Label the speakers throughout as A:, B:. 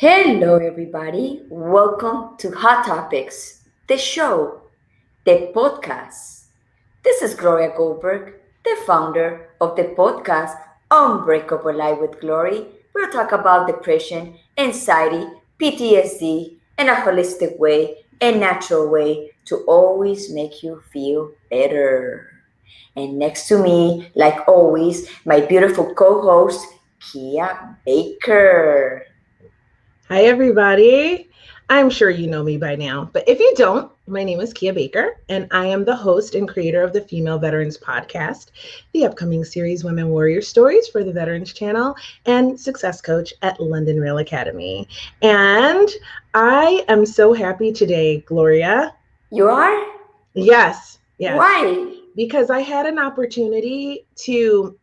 A: Hello, everybody. Welcome to Hot Topics, the show, the podcast. This is Gloria Goldberg, the founder of the podcast Unbreakable Life with Glory. We'll talk about depression, anxiety, PTSD in a holistic way, a natural way to always make you feel better. And next to me, like always, my beautiful co host, Kia Baker.
B: Hi, everybody. I'm sure you know me by now, but if you don't, my name is Kia Baker, and I am the host and creator of the Female Veterans Podcast, the upcoming series Women Warrior Stories for the Veterans Channel, and success coach at London Rail Academy. And I am so happy today, Gloria.
A: You are?
B: Yes.
A: Why?
B: Because I had an opportunity to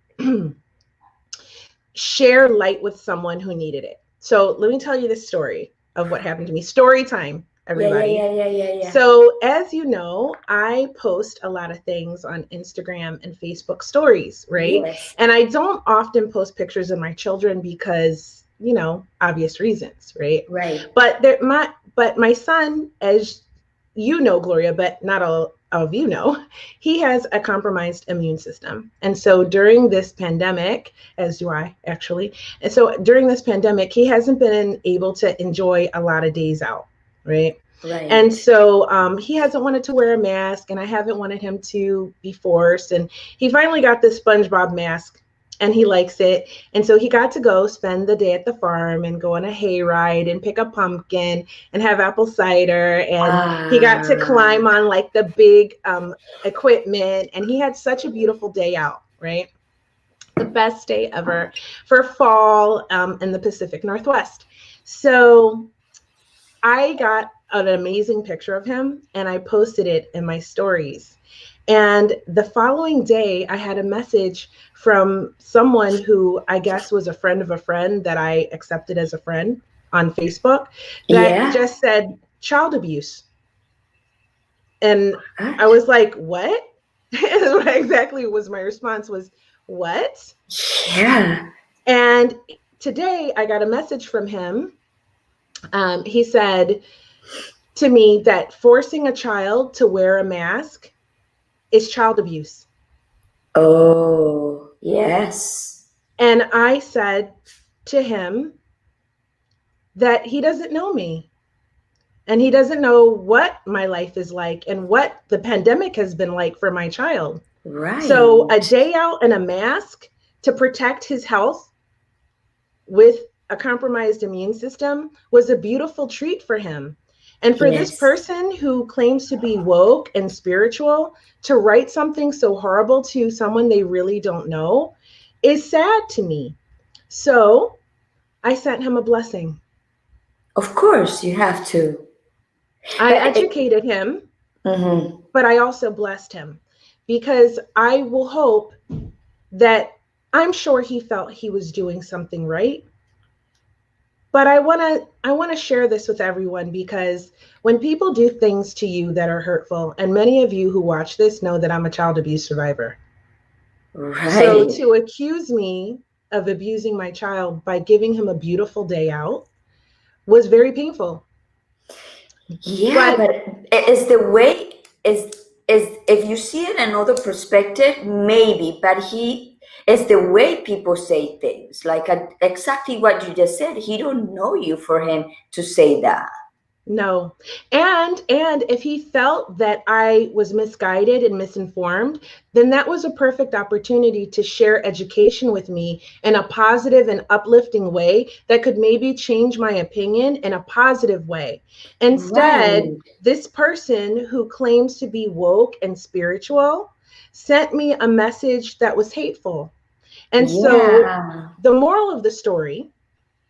B: share light with someone who needed it. So let me tell you the story of what happened to me. Story time, everybody.
A: Yeah.
B: So as you know, I post a lot of things on Instagram and Facebook stories, right?
A: Yes.
B: And I don't often post pictures of my children because, obvious reasons, right?
A: Right.
B: But my son, as you know, Gloria, but not all of you know, he has a compromised immune system. And so during this pandemic, as do I actually, and so during this pandemic, he hasn't been able to enjoy a lot of days out, right?
A: Right.
B: And so he hasn't wanted to wear a mask, and I haven't wanted him to be forced. And he finally got this SpongeBob mask, and he likes it. And so he got to go spend the day at the farm and go on a hayride and pick a pumpkin and have apple cider. And he got to climb on like the big equipment. And he had such a beautiful day out, right? The best day ever for fall in the Pacific Northwest. So I got an amazing picture of him and I posted it in my stories. And the following day, I had a message from someone who I guess was a friend of a friend that I accepted as a friend on Facebook that just said child abuse. And I was like, what? What exactly was my response was, what?
A: Yeah.
B: And today I got a message from him. He said to me that forcing a child to wear a mask is child abuse.
A: Oh, yes.
B: And I said to him that he doesn't know me and he doesn't know what my life is like and what the pandemic has been like for my child.
A: Right.
B: So a day out in a mask to protect his health with a compromised immune system was a beautiful treat for him. And for this person who claims to be woke and spiritual to write something so horrible to someone they really don't know is sad to me. So I sent him a blessing.
A: Of course, you have to.
B: I educated him, but I also blessed him because I will hope that I'm sure he felt he was doing something right. But I want to share this with everyone because when people do things to you that are hurtful, and many of you who watch this know that I'm a child abuse survivor.
A: Right.
B: So to accuse me of abusing my child by giving him a beautiful day out was very painful.
A: Yeah, but it's the way is if you see it in another perspective, maybe, but it's the way people say things, like exactly what you just said. He don't know you for him to say that.
B: No. And if he felt that I was misguided and misinformed, then that was a perfect opportunity to share education with me in a positive and uplifting way that could maybe change my opinion in a positive way. Instead, this person who claims to be woke and spiritual sent me a message that was hateful. And so the moral of the story,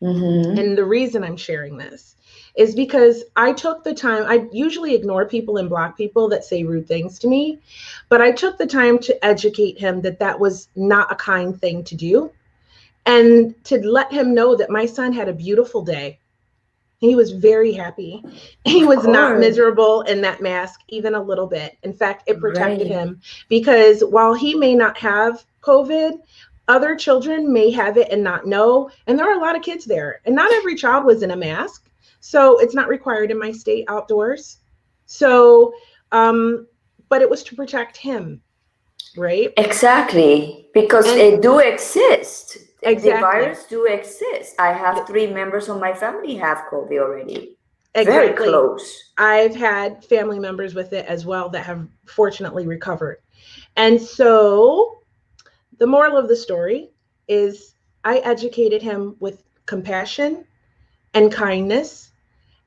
B: and the reason I'm sharing this, is because I took the time. I usually ignore people and block people that say rude things to me, but I took the time to educate him that that was not a kind thing to do, and to let him know that my son had a beautiful day. He was very happy. He was not miserable in that mask, even a little bit. In fact, it protected him because while he may not have COVID, other children may have it and not know. And there are a lot of kids there. And not every child was in a mask. So it's not required in my state outdoors. So, but it was to protect him, right?
A: Exactly, because
B: And
A: it do exist. The
B: exactly,
A: virus do exist. I have 3 members of my family have COVID already. Very
B: exactly.
A: close.
B: I've had family members with it as well that have fortunately recovered. And so the moral of the story is I educated him with compassion and kindness,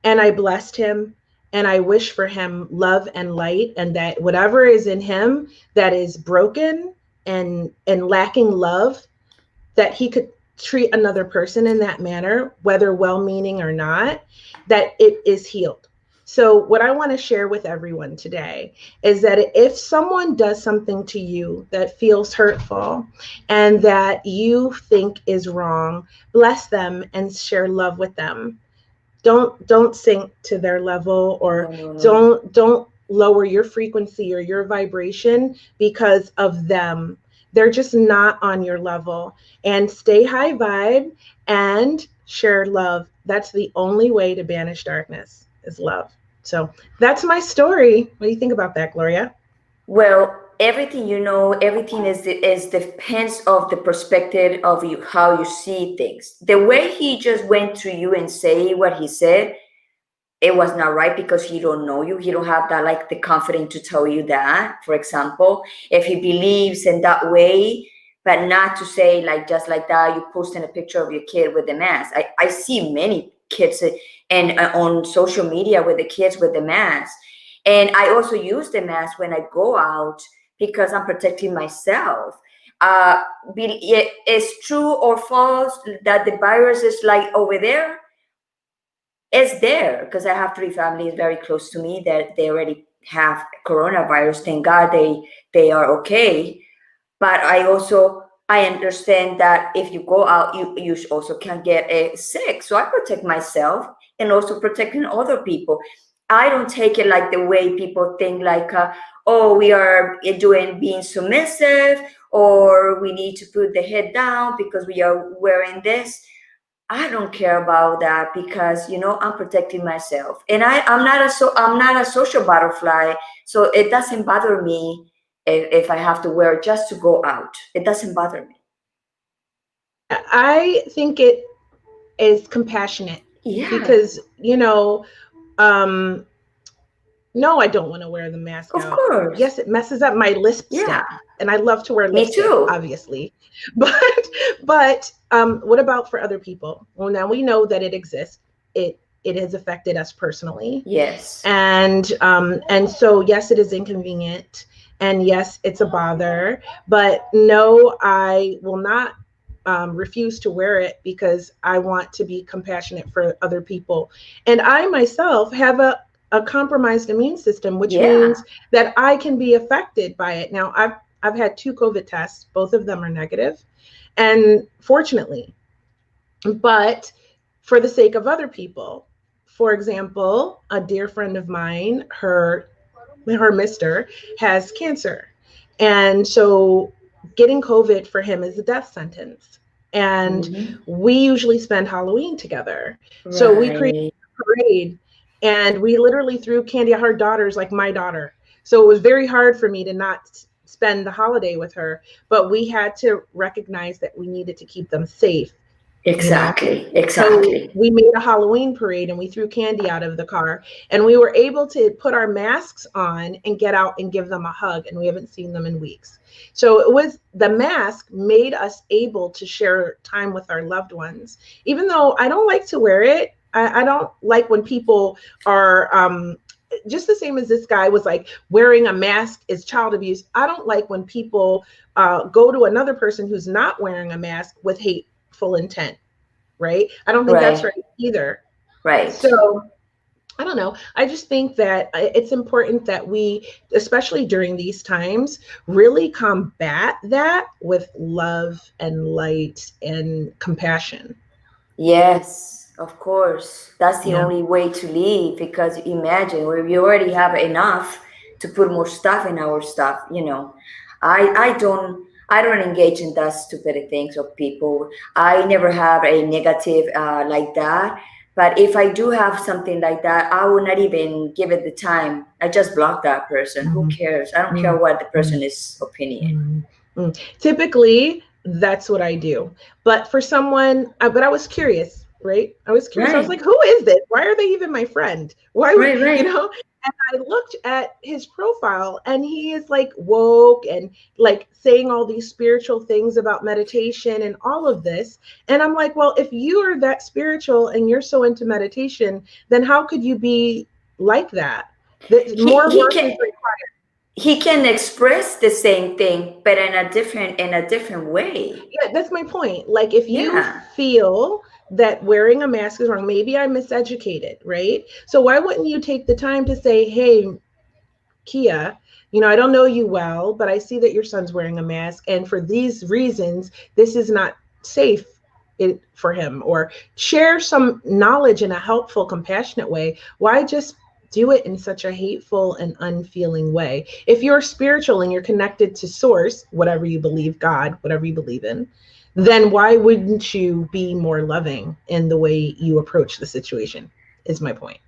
B: and I blessed him, and I wish for him love and light, and that whatever is in him that is broken and lacking love, that he could treat another person in that manner, whether well-meaning or not, that it is healed. So what I want to share with everyone today is that if someone does something to you that feels hurtful and that you think is wrong, bless them and share love with them. Don't sink to their level,
A: No,
B: or
A: no, no.
B: don't lower your frequency or your vibration because of them. They're just not on your level. And stay high vibe and share love. That's the only way to banish darkness, is love. So that's my story. What do you think about that, Gloria?
A: Well, everything everything is depends of the perspective of you, how you see things. The way he just went to you and say what he said, it was not right because he don't know you. He don't have that like the confidence to tell you that. For example, if he believes in that way, but not to say like just like that, you posting a picture of your kid with the mask. I see many kids and on social media with the kids with the mask. And I also use the mask when I go out because I'm protecting myself. Uh, it's true or false that the virus is like over there, it's there because I have 3 families very close to me that they already have coronavirus. Thank God they are okay. But I understand that if you go out, you also can get sick. So I protect myself and also protecting other people. I don't take it like the way people think like, oh, we are doing being submissive or we need to put the head down because we are wearing this. I don't care about that because I'm protecting myself, and I'm not a social butterfly, so it doesn't bother me if I have to wear it just to go out. It doesn't bother me.
B: I think it is compassionate
A: Yeah,
B: because, um, no, I don't want to wear the mask
A: of
B: out.
A: course.
B: Yes, it messes up my
A: Yeah,
B: lipstick, and I love to wear
A: me
B: lipstick,
A: too.
B: obviously. But what about for other people? Well, now we know that it exists. It has affected us personally,
A: Yes,
B: and so yes, it is inconvenient, and yes, it's a bother. But no, I will not refuse to wear it because I want to be compassionate for other people. And I myself have a compromised immune system, which
A: yeah,
B: means that I can be affected by it. Now, I've had 2 COVID tests, both of them are negative, and fortunately, but for the sake of other people. For example, a dear friend of mine, her mister has cancer. And so getting COVID for him is a death sentence. And
A: hmm,
B: we usually spend Halloween together. So we created
A: right.
B: a parade and we literally threw candy at her daughters, like my daughter. So it was very hard for me to not spend the holiday with her, but we had to recognize that we needed to keep them safe, you know.
A: Exactly,
B: So
A: exactly.
B: we made a Halloween parade and we threw candy out of the car, and we were able to put our masks on and get out and give them a hug, and we haven't seen them in weeks. So it was the mask made us able to share time with our loved ones. Even though I don't like to wear it, I don't like when people are just the same as this guy was like wearing a mask is child abuse. I don't like when people go to another person who's not wearing a mask with hateful intent, right? I don't think that's
A: Right,
B: right either.
A: right.
B: So I don't know. I just think that it's important that we, especially during these times, really combat that with love and light and compassion.
A: Yes, of course. That's the
B: Yeah.
A: only way to live because imagine we already have enough to put more stuff in our stuff. I don't I don't engage in that stupid things of people. I never have a negative like that. But if I do have something like that, I will not even give it the time. I just block that person. Who
B: Mhm.
A: cares? I don't care
B: Mm,
A: what the person
B: mm,
A: is opinion.
B: mm, Typically, that's what I do. But for someone, but I was curious, right? I was curious. I was
A: Right,
B: like, who is this? Why are they even my friend? Why would,
A: right, right.
B: And I looked at his profile and he is like woke and like saying all these spiritual things about meditation and all of this. And I'm like, well, if you are that spiritual and you're so into meditation, then how could you be like that? That
A: He
B: more
A: he
B: work is
A: can he can express the same thing, but in a different way.
B: Yeah, that's my point. Like, if you
A: Yeah.
B: feel that wearing a mask is wrong, maybe I'm miseducated, right? So why wouldn't you take the time to say, hey, Kia, I don't know you well, but I see that your son's wearing a mask, and for these reasons, this is not safe for him, or share some knowledge in a helpful, compassionate way. Why just do it in such a hateful and unfeeling way? If you're spiritual and you're connected to source, whatever you believe, God, whatever you believe in, then why wouldn't you be more loving in the way you approach the situation? Is my point.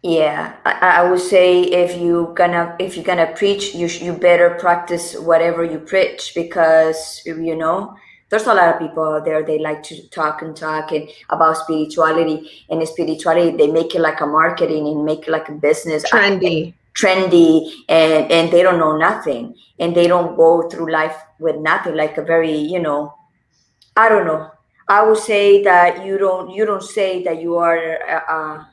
A: Yeah, I would say if you're gonna preach, you better practice whatever you preach, because there's a lot of people out there, they like to talk and talk and about spirituality, and spirituality they make it like a marketing and make it like a business,
B: Trendy.
A: trendy, and they don't know nothing, and they don't go through life with nothing, like a very I don't know. I would say that you don't say that you are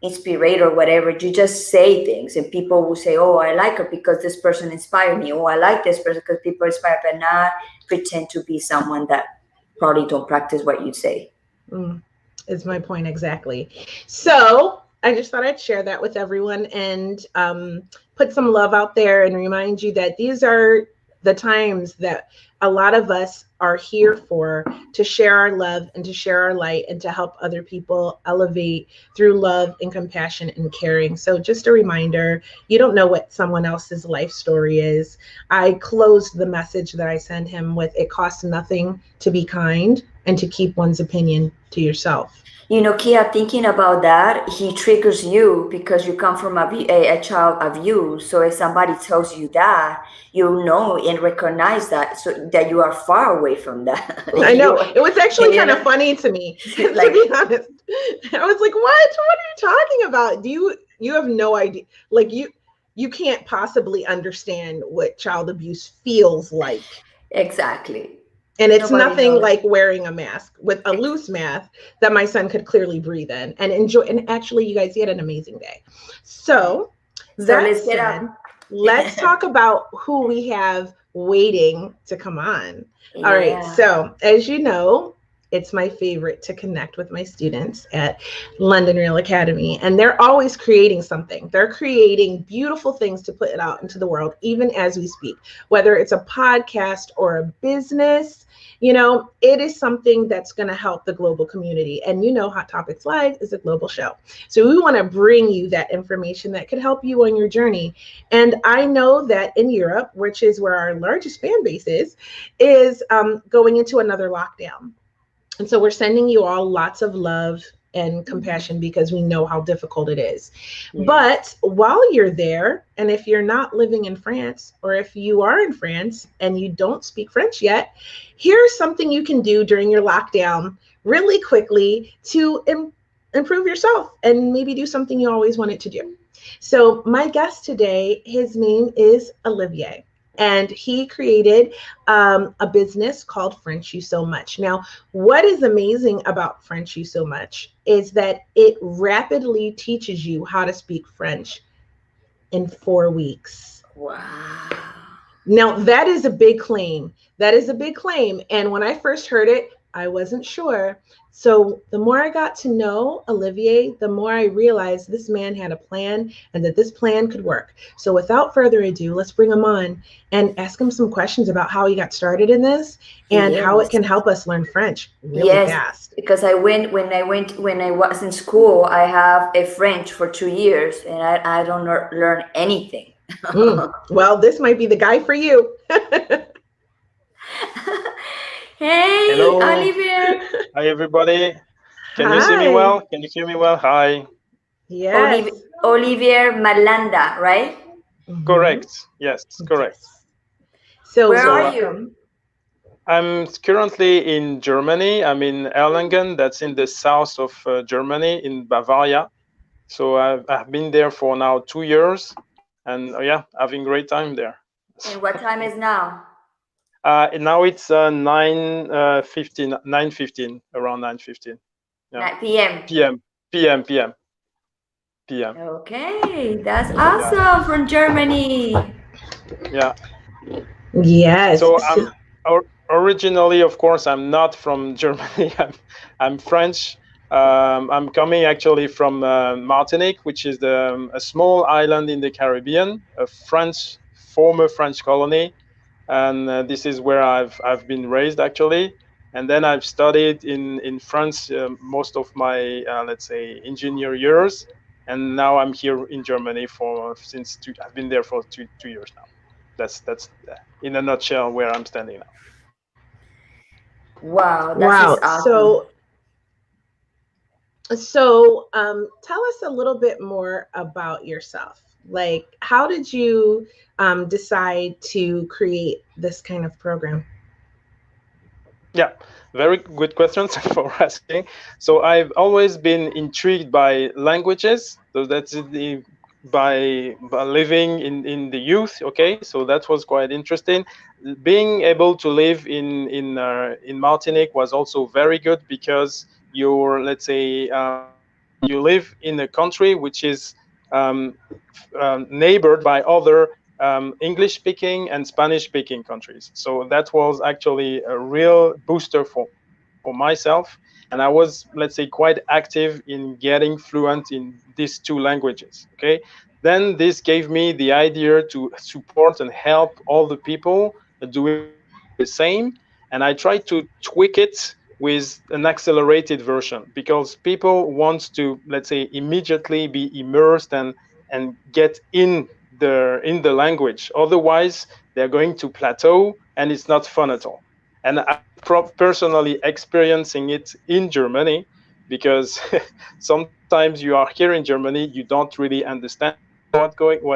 A: inspirate or whatever. You just say things and people will say, oh, I like her because this person inspired me. Oh, I like this person because people inspire, but not pretend to be someone that probably don't practice what you say.
B: Mm, is my point exactly. So I just thought I'd share that with everyone and put some love out there and remind you that these are the times that a lot of us are here for, to share our love and to share our light and to help other people elevate through love and compassion and caring. So just a reminder, you don't know what someone else's life story is. I closed the message that I sent him with, it costs nothing to be kind and to keep one's opinion to yourself.
A: Kia, thinking about that, he triggers you because you come from a child of you. So if somebody tells you that, you know and recognize that, so that you are far away from that.
B: I know.
A: you,
B: It was actually
A: you
B: kind of
A: know,
B: funny to me, to
A: like
B: be honest. I was like, What are you talking about? You have no idea. Like you can't possibly understand what child abuse feels like.
A: exactly.
B: And it's
A: Nobody
B: nothing
A: knows.
B: like wearing a mask, with a loose mask that my son could clearly breathe in and enjoy. And actually, you guys, he had an amazing day. So,
A: So
B: that
A: let's get up.
B: said, let's talk about who we have waiting to come on. All right.
A: Yeah.
B: So, as you know, it's my favorite to connect with my students at London Real Academy, and they're always creating something. They're creating beautiful things to put it out into the world, even as we speak, whether it's a podcast or a business. It is something that's going to help the global community. And Hot Topics Live is a global show. So we want to bring you that information that could help you on your journey. And I know that in Europe, which is where our largest fan base is going into another lockdown. And so we're sending you all lots of love and compassion because we know how difficult it is.
A: Yes.
B: But while you're there, and if you're not living in France, or if you are in France and you don't speak French yet, here's something you can do during your lockdown really quickly to improve yourself and maybe do something you always wanted to do. So my guest today, his name is Olivier. And he created a business called Frenchusomuch. Now, what is amazing about Frenchusomuch is that it rapidly teaches you how to speak French in 4 weeks.
A: Wow.
B: Now, that is a big claim. That is a big claim. And when I first heard it, I wasn't sure. So the more I got to know Olivier, the more I realized this man had a plan and that this plan could work. So without further ado, let's bring him on and ask him some questions about how he got started in this and how it
A: Yes.
B: can help us learn French really
A: Yes,
B: fast.
A: because when I was in school, I have a French for 2 years, and I don't learn anything.
B: Well, this might be the guy for you.
A: Hey,
C: Hello.
A: Olivier.
C: Hi, everybody. Can you see me
B: Hi.
C: well? Can you hear me well? Hi.
B: Yes.
A: Olivier Malanda, right?
B: Hmm.
C: Correct. Yes, correct.
B: Yes. So
A: Where are
C: So
A: you?
B: welcome.
C: I'm currently in Germany. I'm in Erlangen. That's in the south of Germany, in Bavaria. So I've been there for now 2 years, and yeah, having great time there.
A: And what time is now?
C: And now it's 9:15, 9:15, around 9:15. Yeah,
A: 9 p.m.
C: PM, PM, PM.
A: Okay, that's
C: Yeah,
A: awesome from Germany.
C: yeah.
B: Yes.
C: So originally, of course, I'm not from Germany. I'm French. I'm coming actually from Martinique, which is a small island in the Caribbean, a French former French colony, and this is where I've been raised actually. And then I've studied in France most of my let's say engineer years, and now I'm here in Germany for since I've been there for two years now. That's in a nutshell where I'm standing now.
A: Wow, that is
B: Wow.
A: awesome.
B: So tell us a little bit more about yourself. Like, how did you decide to create this kind of program?
C: Yeah, very good questions for asking. So I've always been intrigued by languages. So that's the by living in the youth. Okay, so that was quite interesting. Being able to live in Martinique was also very good because you're let's say you live in a country which is um, neighbored by other English speaking and Spanish speaking countries. So that was actually a real booster for myself. And I was, let's say, quite active in getting fluent in these two languages. Okay. Then this gave me the idea to support and help all the people doing exactly the same. And I tried to tweak it with an accelerated version because people want to, let's say, immediately be immersed and get in the language. Otherwise, they're going to plateau, and it's not fun at all. And I was personally experiencing it in Germany because sometimes you are here in Germany, you don't really understand what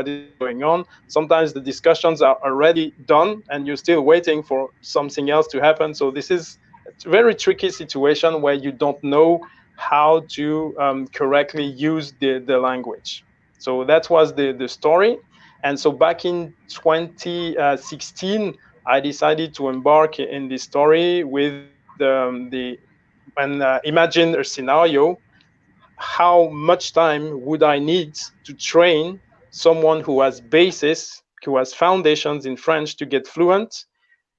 C: is going on. Sometimes the discussions are already done, and you're still waiting for something else to happen. So this is a very tricky situation where you don't know how to correctly use the language. So that was the story. And so back in 2016, I decided to embark in this story with the and imagine a scenario. How much time would I need to train someone who has basis, who has foundations in French to get fluent?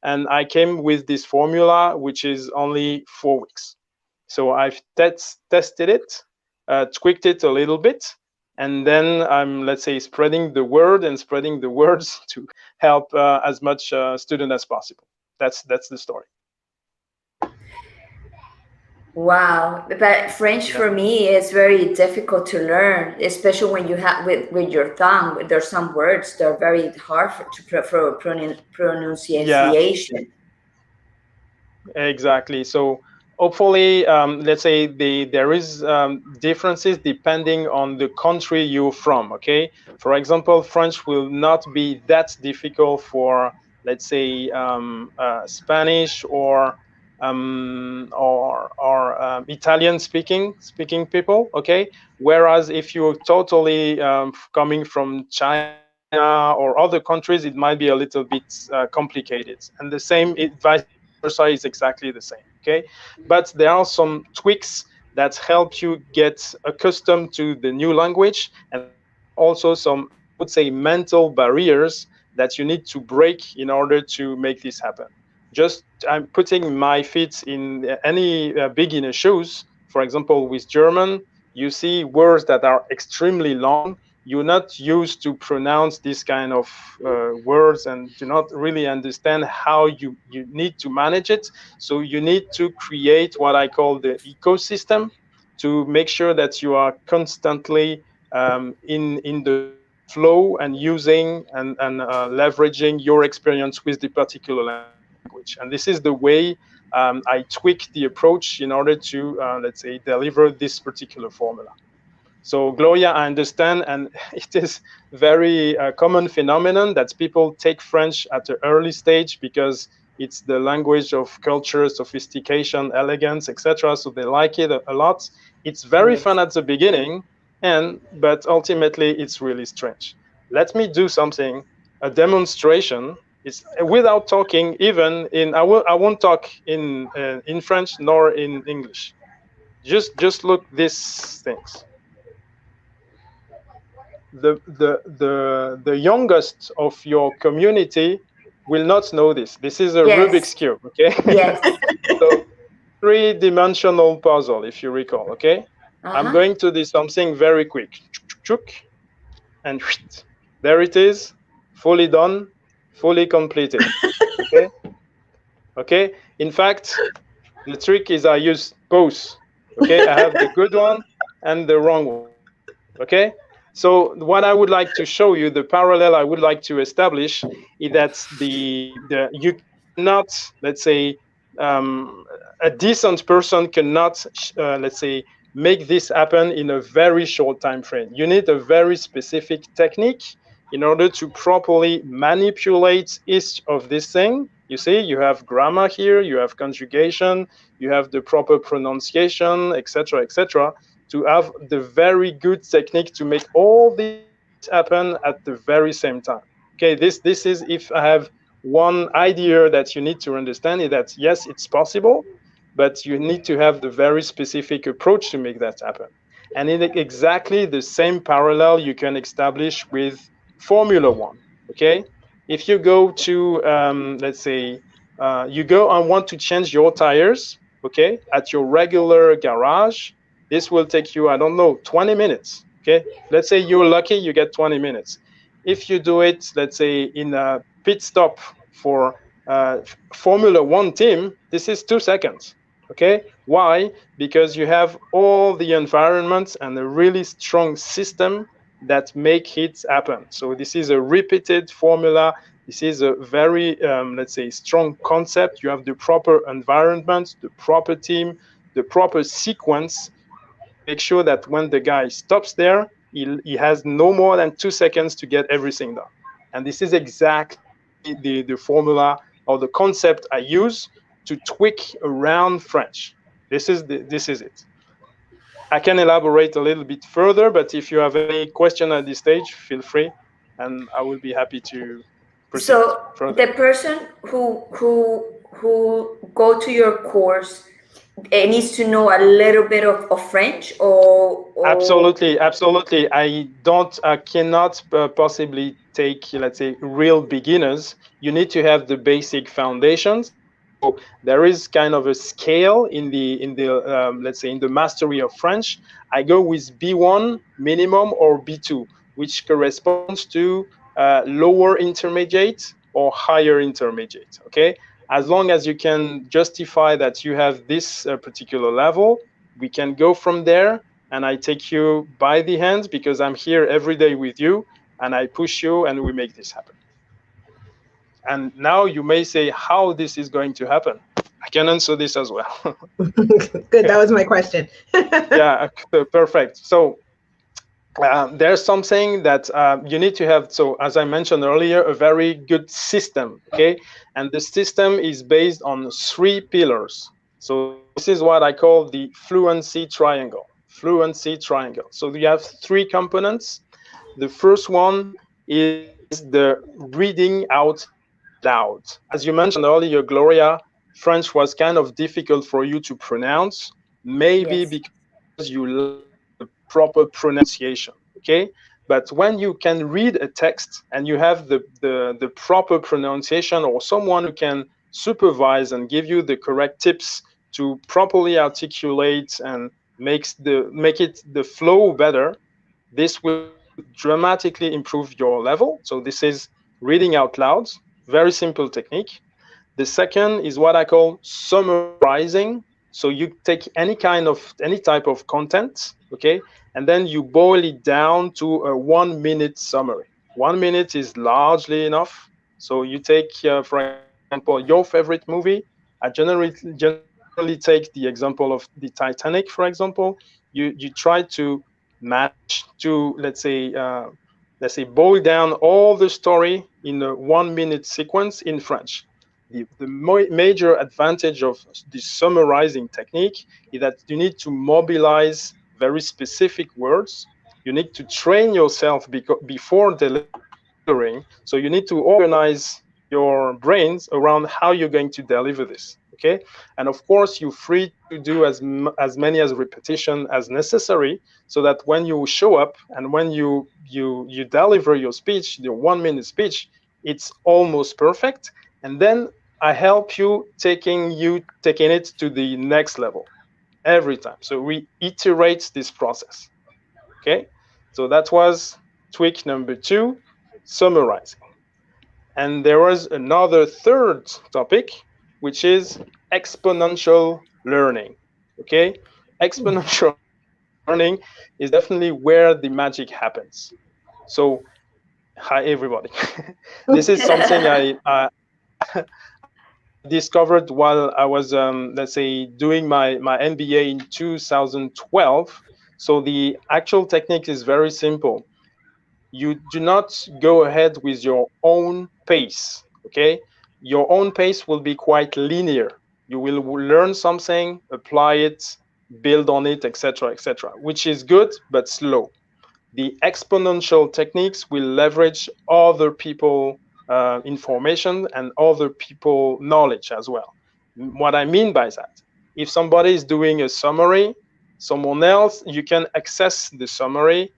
C: And I came with this formula, which is only 4 weeks. So I've tested it, tweaked it a little bit, and then I'm, let's say, spreading the word and spreading the words to help as much student as possible. That's the story.
A: Wow, but French
C: Yeah.
A: for me is very difficult to learn, especially when you have with your tongue. There's some words that are very hard for
C: Yeah.
A: pronunciation.
C: Exactly. So hopefully, let's say there is differences depending on the country you're from. Okay. For example, French will not be that difficult for, let's say, Spanish or Italian speaking people. Okay. Whereas if you're totally coming from China or other countries, it might be a little bit complicated. And the same, vice versa, is exactly the same. Okay, but there are some tweaks that help you get accustomed to the new language, and there are also some, I would say, mental barriers that you need to break in order to make this happen. Just I'm putting my feet in any beginner shoes. For example, with German, you see words that are extremely long. You're not used to pronounce this kind of words and do not really understand how you need to manage it. So you need to create what I call the ecosystem to make sure that you are constantly in the flow and using and leveraging your experience with the particular language. language. And this is the way I tweak the approach in order to, let's say, deliver this particular formula. So Gloria, I understand, and it is very common phenomenon that people take French at an early stage because it's the language of culture, sophistication, elegance, etc. So they like it a lot. It's very
A: Yes.
C: fun at the beginning, but ultimately it's really strange. Let me do something, a demonstration. It's without talking. Even in I won't talk in French nor in English. Just look these things. The youngest of your community will not know this. This is a Rubik's
A: Yes.
C: cube, okay?
A: Yes.
C: So three-dimensional puzzle, if you recall, okay? I'm
A: Uh-huh.
C: going to do something very quick. And there it is, fully done, fully completed. Okay? Okay? In fact, the trick is I use both. Okay? I have the good one and the wrong one. Okay? So what I would like to show you, the parallel I would like to establish, is that the you cannot, let's say, um, a decent person cannot, let's say, make this happen in a very short time frame. You need a very specific technique in order to properly manipulate each of this thing. You see, you have grammar here, you have conjugation, you have the proper pronunciation, etc., etc., to have the very good technique to make all these things happen at the very same time. Okay, this is, if I have one idea that you need to understand, is that yes, it's possible, but you need to have the very specific approach to make that happen. And in exactly the same parallel you can establish with Formula One. Okay, if you go to let's say you go and want to change your tires, okay, at your regular garage, this will take you, I don't know, 20 minutes. Okay, let's say you're lucky, you get 20 minutes. If you do it, let's say in a pit stop for Formula One team, this is 2 seconds. Okay, why? Because you have all the environments and a really strong system that make it happen. So this is a repeated formula. This is a very, let's say, strong concept. You have the proper environment, the proper team, the proper sequence to make sure that when the guy stops there, he has no more than 2 seconds to get everything done. And this is exactly the formula or the concept I use to tweak around French. This is it. I can elaborate a little bit further, but if you have any question at this stage, feel free, and I will be happy to proceed
A: So
C: further.
A: the person who go to your course needs to know a little bit of French, or
C: Absolutely, absolutely. I cannot possibly take, let's say, real beginners. You need to have the basic foundations. So there is kind of a scale let's say, in the mastery of French. I go with B1 minimum or B2, which corresponds to lower intermediate or higher intermediate. Okay, as long as you can justify that you have this particular level, we can go from there, and I take you by the hand because I'm here every day with you, and I push you and we make this happen. And now you may say how this is going to happen. I can answer this as well.
B: Good. That was my question.
C: Yeah, perfect. So there's something that you need to have. So as I mentioned earlier, a very good system, okay? And the system is based on 3 pillars. So this is what I call the fluency triangle. Fluency triangle. So you have 3 components. The first one is the reading out loud. As you mentioned earlier, Gloria, French was kind of difficult for you to pronounce, maybe
A: yes,
C: because you lack the proper pronunciation. Okay, but when you can read a text and you have the proper pronunciation, or someone who can supervise and give you the correct tips to properly articulate and make it the flow better, this will dramatically improve your level. So this is reading out loud, very simple technique. The second is what I call summarizing. So you take any type of content, okay, and then you boil it down to a 1 minute summary. 1 minute is largely enough. So you take, for example, example, your favorite movie. I generally take the example of the Titanic, for example. You try to manage to, let's say boil down all the story in a 1 minute sequence in French. The major advantage of the summarizing technique is that you need to mobilize very specific words. You need to train yourself before delivering. So you need to organize your brains around how you're going to deliver this. Okay, and of course you're free to do as many as repetition as necessary, so that when you show up and when you deliver your speech, the 1 minute speech, it's almost perfect. And then I help you taking it to the next level every time. So we iterate this process. Okay, so that was tweak number 2, summarizing. And there was another third topic, which is exponential learning. Okay, exponential learning is definitely where the magic happens. So, hi everybody. This is something I discovered while I was, let's say, doing my MBA in 2012. So the actual technique is very simple. You do not go ahead with your own pace. Okay, your own pace will be quite linear. You will learn something, apply it, build on it, etc., etc., which is good but slow. The exponential techniques will leverage other people information and other people knowledge as well. What I mean by that, if somebody is doing a summary, someone else, you can access the summary,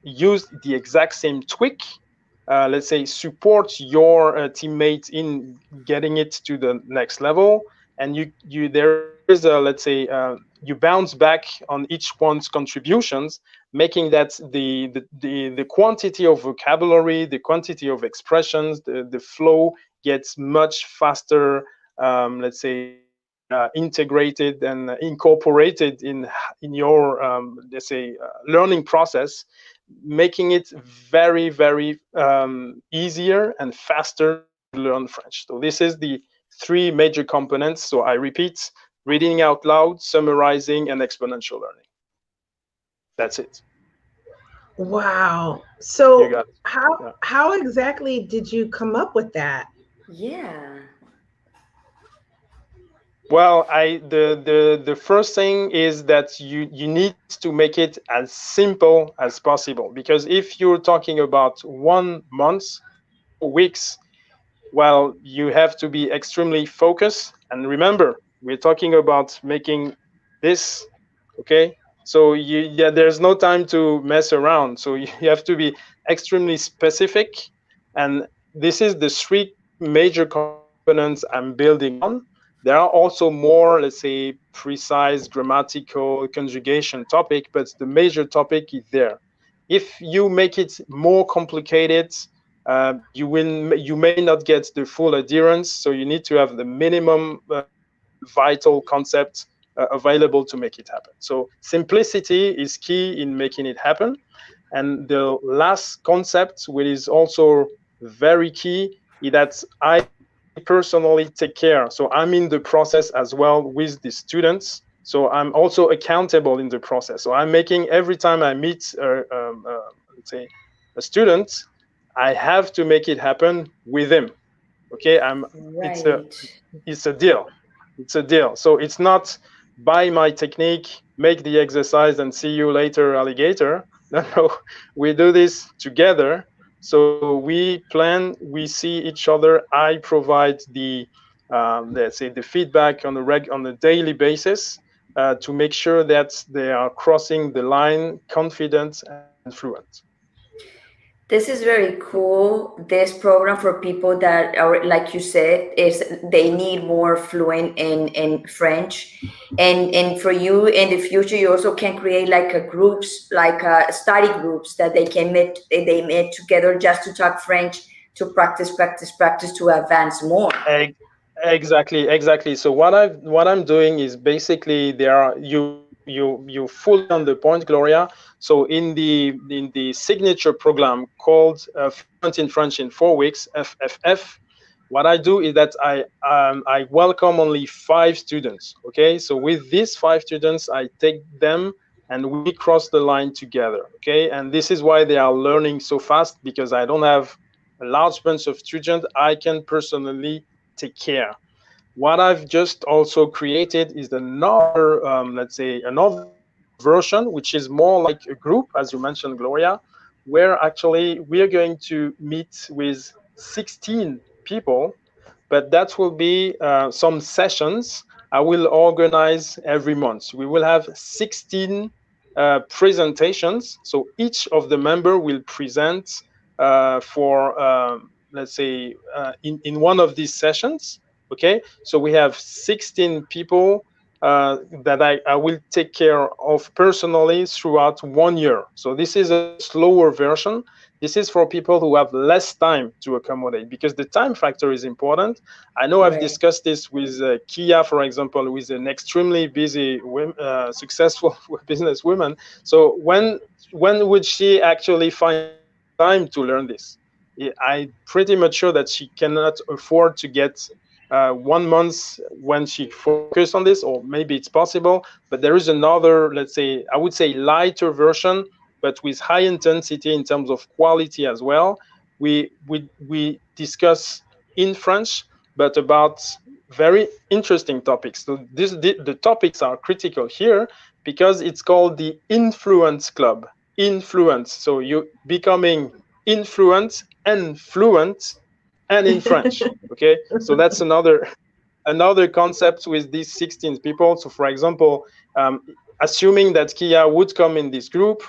C: use the exact same tweak, let's say support your teammate in getting it to the next level, and you there is a, let's say, you bounce back on each one's contributions, making that the quantity of vocabulary, the quantity of expressions, the flow gets much faster, let's say, integrated and incorporated in your, let's say, learning process, making it very, very easier and faster to learn French. So this is the 3 major components. So I repeat: reading out loud, summarizing, and exponential learning. That's it.
B: Wow.
C: You
B: So
C: got it.
B: how
C: Yeah.
B: how exactly did you come up with that?
A: Yeah.
C: Well, the first thing is that you need to make it as simple as possible, because if you're talking about 1 month, 4 weeks, well, you have to be extremely focused. And remember, we're talking about making this, okay? So yeah, there's no time to mess around. So you have to be extremely specific. And this is the 3 major components I'm building on. There are also more, let's say, precise grammatical conjugation topic, but the major topic is there. If you make it more complicated, you may not get the full adherence. So you need to have the minimum vital concept available to make it happen. So simplicity is key in making it happen. And the last concept, which is also very key, is that I personally take care. So I'm in the process as well with the students. So I'm also accountable in the process. So I'm making, every time I meet, let's say, a student, I have to make it happen with him. Okay, it's a
A: Right.
C: it's a deal. It's a deal. So it's not buy my technique, make the exercise, and see you later, alligator. No, no, we do this together. So we plan, we see each other. I provide the, let's say, the feedback on a daily basis, to make sure that they are crossing the line confident and fluent.
A: This is very cool. This program for people that are, like you said, is they need more fluent in French, and for you in the future, you also can create like a groups, like study groups that they meet together just to talk French, to practice to advance more.
C: Exactly, exactly. So what I'm doing is basically, there are, you fully on the point, Gloria. So in the signature program called Fluent in French in 4 weeks, FFF, What I do is that I welcome only 5 students. Okay, so with these 5 students, I take them and we cross the line together. Okay, and this is why they are learning so fast, because I don't have a large bunch of students I can personally take care. What I've just also created is another, let's say, another version, which is more like a group, as you mentioned, Gloria, where actually we are going to meet with 16 people, but that will be some sessions I will organize every month. We will have 16 presentations. So each of the member will present for, let's say, in one of these sessions. Okay, so we have 16 people that I will take care of personally throughout 1 year. So this is a slower version. This is for people who have less time to accommodate, because the time factor is important. I know I've
A: Right.
C: discussed this with Kia, for example, who is an extremely busy, successful businesswoman. So when would she actually find time to learn this? I'm pretty much sure that she cannot afford to get 1 month when she focused on this, or maybe it's possible. But there is another, let's say, I would say lighter version, but with high intensity in terms of quality as well. We discuss in French, but about very interesting topics. So the topics are critical here because it's called the Influence Club. Influence. So you becoming influent and fluent and in French. Okay, so that's another concept with these 16 people. So, for example, assuming that Kia would come in this group,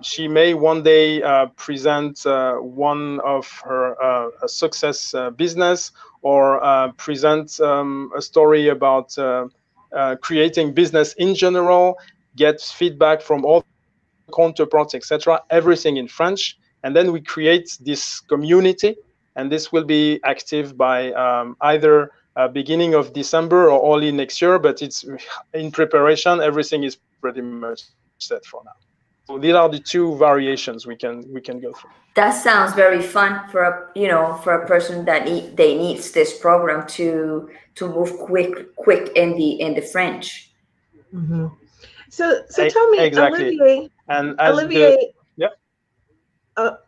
C: she may one day present one of her a success business, or present a story about creating business in general, get feedback from other counterparts, etc. Everything in French. And then we create this community, and this will be active by either beginning of December or early next year, but it's in preparation. Everything is pretty much set for now. So these are the two variations we can go through.
A: That sounds very fun for a for a person that they needs this program to move quick in the French.
B: Hmm. So tell me,
C: Exactly. And as the
B: Olivier,
C: yeah.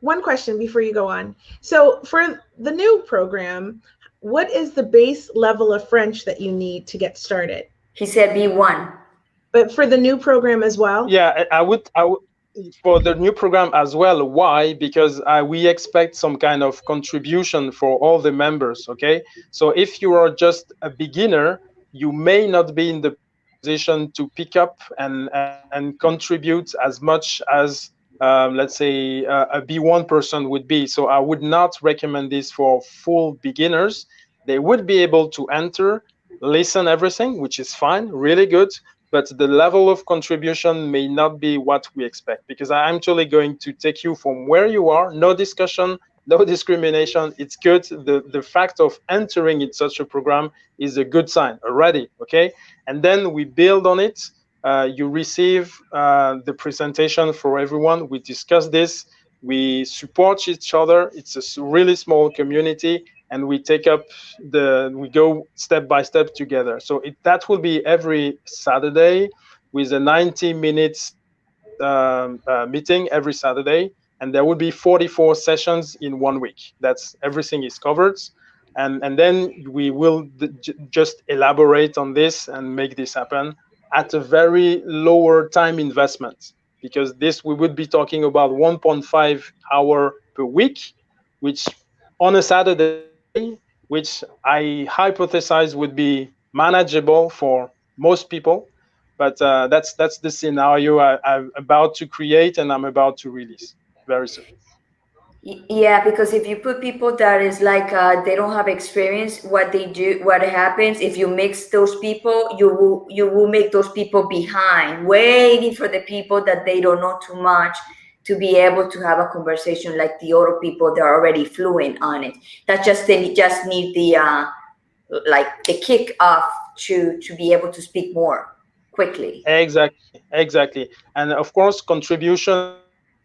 B: one question before you go on. So for the new program, what is the base level of French that you need to get started?
A: He said B1.
B: But for the new program as well?
C: Yeah, I would for the new program as well. Why? Because we expect some kind of contribution for all the members. Okay, so if you are just a beginner, you may not be in the position to pick up and contribute as much as let's say a B1 person would be. So I would not recommend this for full beginners. They would be able to enter, listen everything, which is fine, really good, but the level of contribution may not be what we expect, because I'm actually going to take you from where you are. No discussion, no discrimination. It's good. The fact of entering in such a program is a good sign already. Okay, and then we build on it. You receive the presentation for everyone. We discuss this. We support each other. It's a really small community, and we take up we go step by step together. So that will be every Saturday with a 90 minutes meeting every Saturday, and there will be 44 sessions in 1 week. That's everything is covered. And then we will just elaborate on this and make this happen at a very lower time investment, because this we would be talking about 1.5 hour per week, which on a Saturday, which I hypothesize would be manageable for most people. But that's the scenario I'm about to create and I'm about to release very soon.
A: Yeah, because if you put people that is like they don't have experience, what they do, what happens if you mix those people, you will make those people behind, waiting for the people that they don't know too much to be able to have a conversation like the other people that are already fluent on it. That just they just need the like the kick off to be able to speak more quickly.
C: Exactly, exactly. And of course, contribution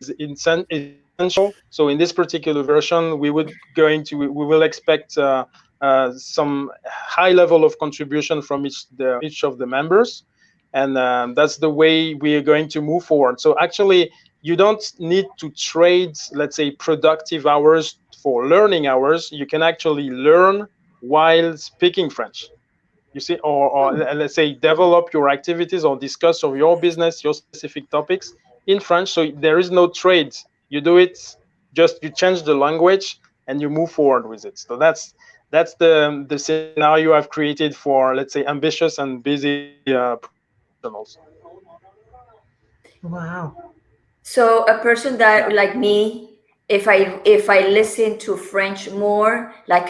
C: is incentive. exponential. So in this particular version, we will expect some high level of contribution from each of the members, and that's the way we are going to move forward. So actually, you don't need to trade, let's say, productive hours for learning hours. You can actually learn while speaking French. You see, or
B: Hmm.
C: let's say develop your activities or discuss of your business, your specific topics in French. So there is no trade. You do it, just you change the language and you move forward with it. So that's the scenario I've created for, let's say, ambitious and busy professionals.
B: Wow.
A: So a person
C: Yeah.
A: that like me, if I listen to French more, like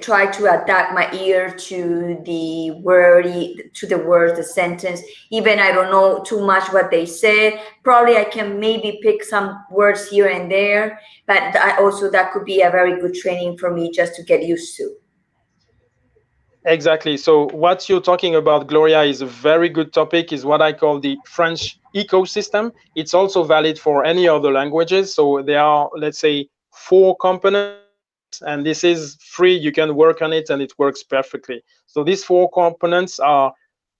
A: try to adapt my ear to the words, the sentence. Even I don't know too much what they say. Probably I can maybe pick some words here and there. But also that could be a very good training for me just to get used to.
C: Exactly. So what you're talking about, Gloria, is a very good topic, is what I call the French ecosystem. It's also valid for any other languages. So there are, let's say, 4 components, and this is free. You can work on it and it works perfectly. So these 4 components are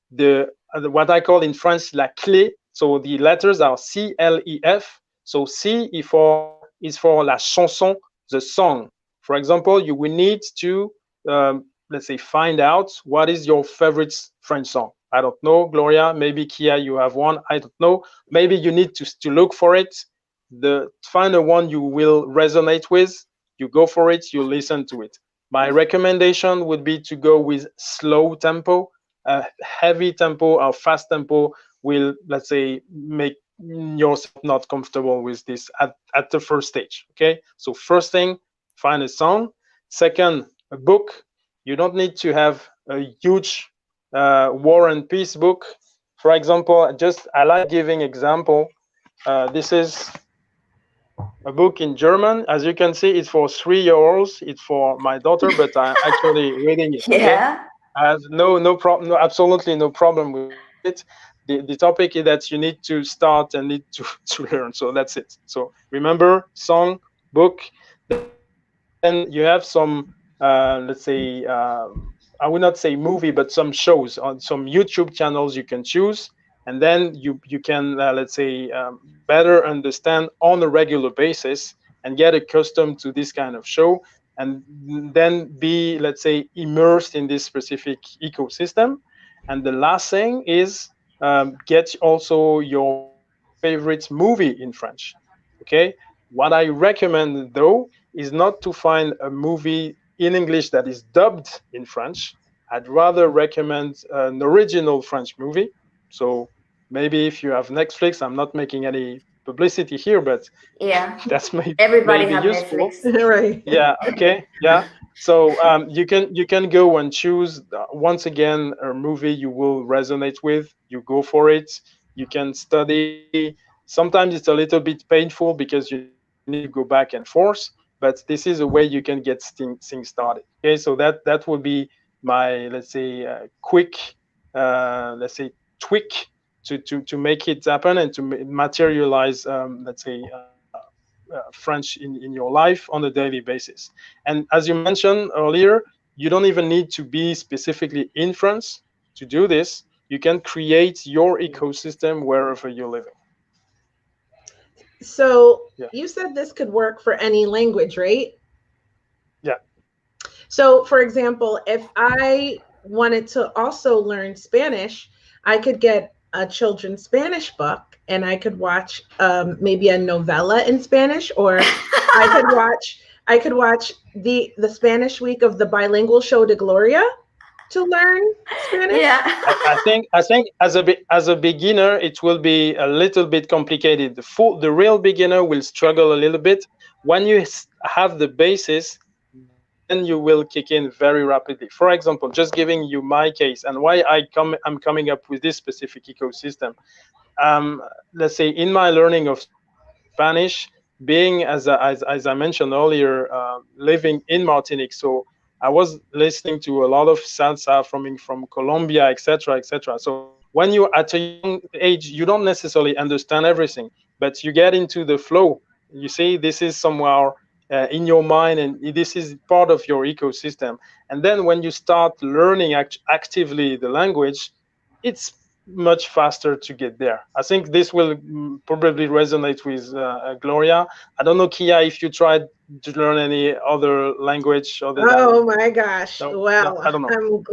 C: what I call in French la clé. So the letters are CLEF. So C is for la chanson, the song. For example, you will need to, let's say, find out what is your favorite French song. I don't know, Gloria. Maybe Kia, you have one. I don't know. Maybe you need to look for it. Find the one you will resonate with. You go for it. You listen to it. My recommendation would be to go with slow tempo. Heavy tempo or fast tempo will, let's say, make yourself not comfortable with this at the first stage. Okay, so first thing, find a song. Second, a book. You don't need to have a huge War and Peace book. For example, just I like giving example. This is a book in German. As you can see, it's for 3 year olds. It's for my daughter, but I'm actually reading it. Okay,
A: Yeah.
C: I have no problem, no, absolutely no problem with reading it. The topic is that you need to start and need to to learn. So that's it. So remember, song, book, then you have some, let's say, I would not say movie, but some shows on some YouTube channels you can choose, and then you can, let's say, better understand on a regular basis and get accustomed to this kind of show, and then be, let's say, immersed in this specific ecosystem. And the last thing is, get also your favorite movie in French. Okay, what I recommend though is not to find a movie in English that is dubbed in French. I'd rather recommend an original French movie. So maybe if you have Netflix, I'm not making any publicity here, but
A: Yeah.
C: that's
A: Everybody
C: maybe
A: have
C: useful.
A: Netflix.
B: Right.
C: Yeah. Okay. Yeah. So you can go and choose, once again, a movie you will resonate with. You go for it. You can study. Sometimes it's a little bit painful because you need to go back and forth, but this is a way you can get things started. Okay. So that would be my, let's say, quick, let's say, tweak to make it happen and to materialize, let's say, French in your life on a daily basis. And as you mentioned earlier, you don't even need to be specifically in France to do this. You can create your ecosystem wherever you're living.
B: So
C: Yeah.
B: you said this could work for any language, right?
C: Yeah.
B: So, for example, if I wanted to also learn Spanish, I could get a children's Spanish book and I could watch maybe a novella in Spanish, or I could watch the Spanish week of the bilingual show de Gloria to learn Spanish.
A: Yeah.
C: I think as a beginner it will be a little bit complicated. The real beginner will struggle a little bit. When you have the basis, then you will kick in very rapidly. For example, just giving you my case and why I'm coming up with this specific ecosystem. Let's say in my learning of Spanish, being as I mentioned earlier, living in Martinique, so I was listening to a lot of salsa from Colombia, etc., etc. So when you're at a young age, you don't necessarily understand everything, but you get into the flow. You see, this is somewhere in your mind, and this is part of your ecosystem. And then when you start learning actively the language, it's much faster to get there. I think this will probably resonate with Gloria. I don't know, Kia, if you tried to learn any other language other than.
B: Oh my gosh.
C: No, no,
B: Well,
C: I don't know.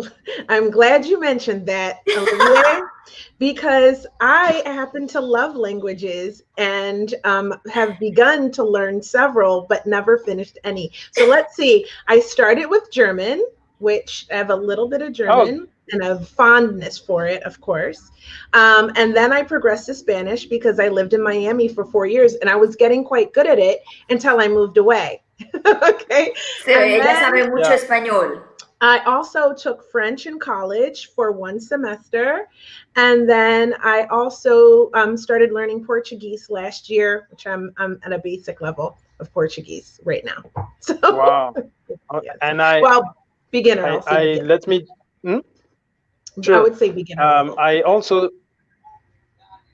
B: I'm glad you mentioned that, Olivier, because I happen to love languages and have begun to learn several, but never finished any. So let's see. I started with German, which I have a little bit of
C: Oh,
B: German and a fondness for it, of course. And then I progressed to Spanish because I lived in Miami for 4 years and I was getting quite good at it until I moved away. Okay. And
A: Ella
B: then
A: sabe mucho
C: yeah.
A: español.
B: I also took French in college for 1 semester. And then I also started learning Portuguese last year, which I'm at a basic level of Portuguese right now. So,
C: Wow.
B: yes.
C: And
B: Well, beginner, I'll say
C: I
B: beginner.
C: let me. Hmm?
B: I
C: Sure.
B: would say beginner level.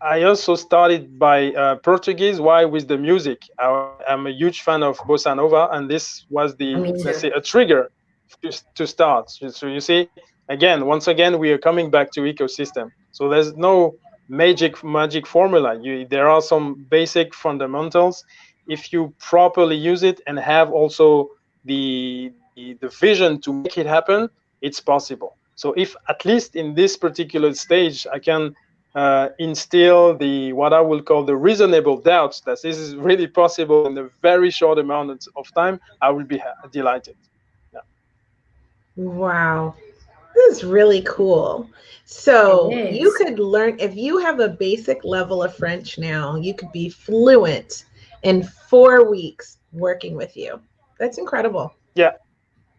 C: I also started by Portuguese. Why? With the music. I'm a huge fan of bossa nova, and this was
A: I
C: the,
A: mean,
C: let's
A: too.
C: say, a trigger to start. So you see, again, once again, we are coming back to ecosystem. So there's no magic formula. There are some basic fundamentals. If you properly use it and have also the vision to make it happen, it's possible. So if at least in this particular stage I can instill the what I will call the reasonable doubts that this is really possible in a very short amount of time, I will be delighted. Yeah.
B: Wow. This is really cool.
A: It
B: So you
A: is.
B: could learn, if you have a basic level of French now, you could be fluent in 4 weeks working with you. That's incredible.
C: Yeah,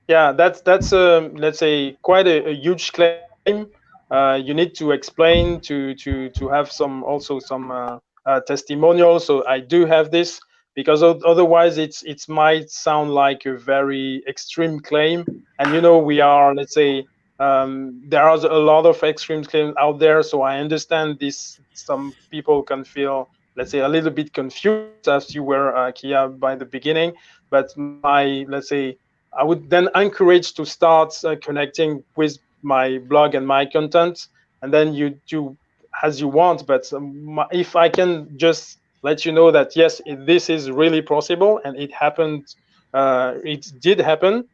C: yeah, that's let's say quite a huge claim. You need to explain to have some also some testimonials. So I do have this because otherwise it might sound like a very extreme claim. And we are, let's say, there are a lot of extreme claims out there. So I understand this. Some people can feel, let's say, a little bit confused, as you were, Kia, by the beginning. But my, let's say, I would then encourage to start connecting with my blog and my content, and then you do as you want. But if I can just let you know that yes, this is really possible, and it happened, it did happen,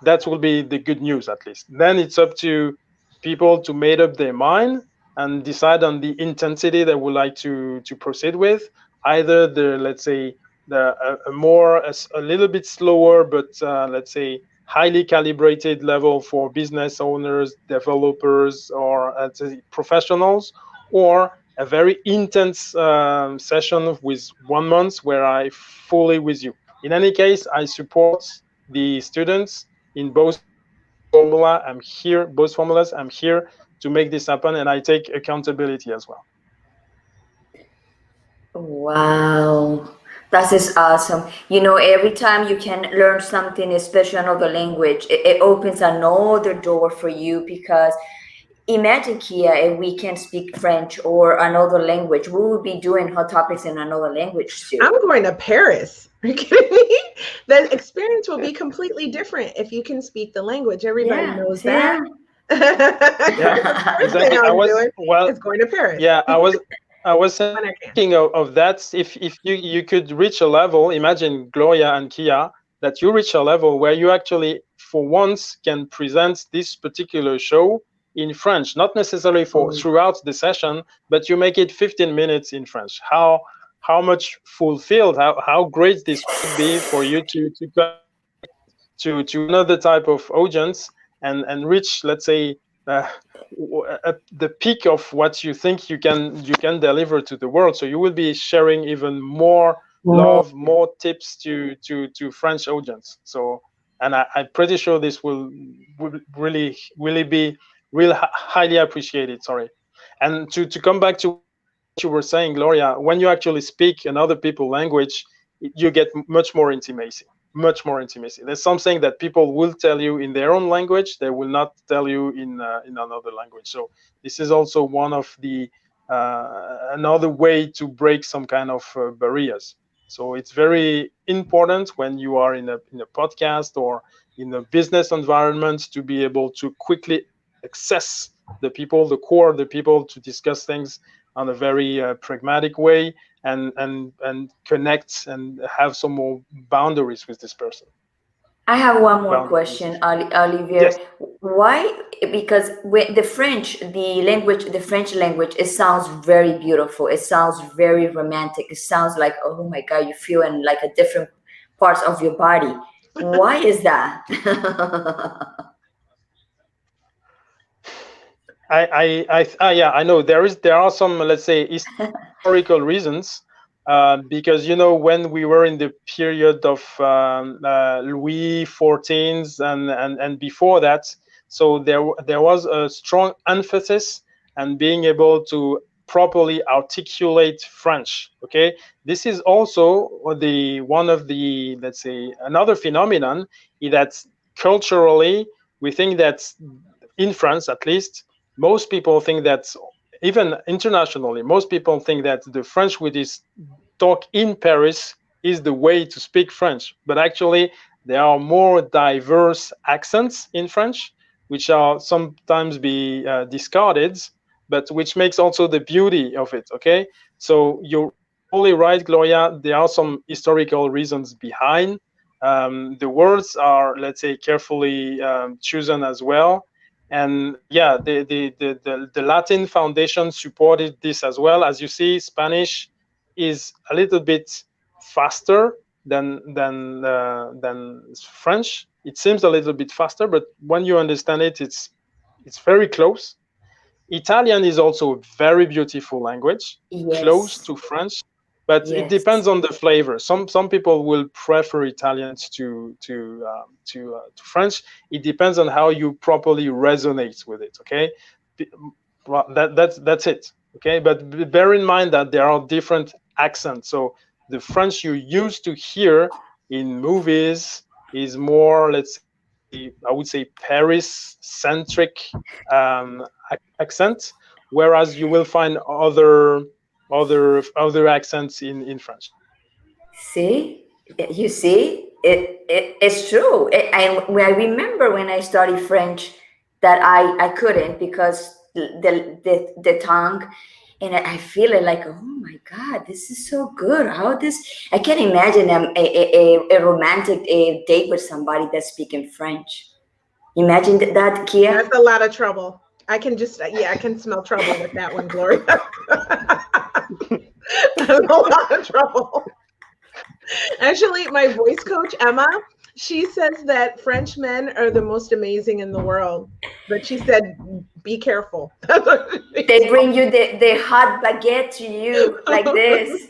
C: that will be the good news at least. Then it's up to people to make up their mind and decide on the intensity they would like to proceed with. Either the, let's say, the a more a little bit slower, but let's say highly calibrated level for business owners, developers, or professionals, or a very intense session with 1 month where I fully with you. In any case, I support the students in both formulas. I'm here to make this happen, and I take accountability as well.
A: Wow. That is awesome. Every time you can learn something, especially another language, it opens another door for you because imagine, Kia, if we can speak French or another language, we would be doing hot topics in another language too.
B: I'm going to Paris. Are you kidding me? The experience will be completely different if you can speak the language. Everybody
A: Yeah,
B: knows
A: see
B: that.
A: that?
C: Yeah,
B: The first thing
C: exactly.
B: I'm doing
C: Well,
B: is going to Paris
C: yeah, I was
B: when I
C: thinking
B: can.
C: of that. If you could reach a level, imagine Gloria and Kia, that you reach a level where you actually for once can present this particular show in French, not necessarily for
A: Oh,
C: throughout the session, but you make it 15 minutes in French. How much fulfilled, how great this would be for you to connect to another type of audience and reach, let's say, uh, the peak of what you think you can deliver to the world. So you will be sharing even more love, more tips to French audience. So, and I'm pretty sure this will really be real highly appreciated. Sorry. And to come back to what you were saying, Gloria, when you actually speak another people's language, you get much more intimacy. There's something that people will tell you in their own language, they will not tell you in another language. So this is also one of the another way to break some kind of barriers. So it's very important when you are in a podcast or in a business environment to be able to quickly access the people, the core of the people, to discuss things on a very pragmatic way, and connect and have some more boundaries with this person.
A: I have one more
C: Boundaries.
A: question,
C: Yes.
A: Olivier. Why? Because when the French, the language, the French language, it sounds very beautiful. It sounds very romantic. It sounds like, oh my God, you feel in like a different parts of your body. Why is that?
C: Yeah, I know there are some, let's say, historical reasons, because when we were in the period of Louis XIVs and before that, so there was a strong emphasis on being able to properly articulate French. Okay, this is also the one of the, let's say, another phenomenon, is that culturally we think that in France, at least, most people think that, even internationally, most people think that the French we talk in Paris is the way to speak French. But actually, there are more diverse accents in French, which are sometimes be discarded, but which makes also the beauty of it. Okay, so you're totally right, Gloria. There are some historical reasons behind. The words are, let's say, carefully chosen as well. And yeah, the Latin foundation supported this as well. As you see, Spanish is a little bit faster than French. It seems a little bit faster, but when you understand it, it's very close. Italian is also a very beautiful language, close
A: Yes,
C: to French, but it
A: yes.
C: depends on the flavor. Some people will prefer Italians to French. It depends on how you properly resonate with it. Okay, well, that's it. Okay, but bear in mind that there are different accents. So the French you used to hear in movies is more, let's say, I would say, Paris centric um, accent, whereas you will find other accents in French.
A: See, you see, it's true. And I remember when I studied French that I couldn't because the tongue, and I feel it like, oh my God, this is so good. How this? I can't imagine a romantic date with somebody that's speaking French. Imagine that,
B: That's
A: Kia.
B: a lot of trouble. I can just, yeah, I can smell trouble with that one, Gloria. That's a lot of trouble. Actually, my voice coach, Emma, she says that French men are the most amazing in the world. But she said, be careful. That's what she
A: They bring you the hot baguette to you like this.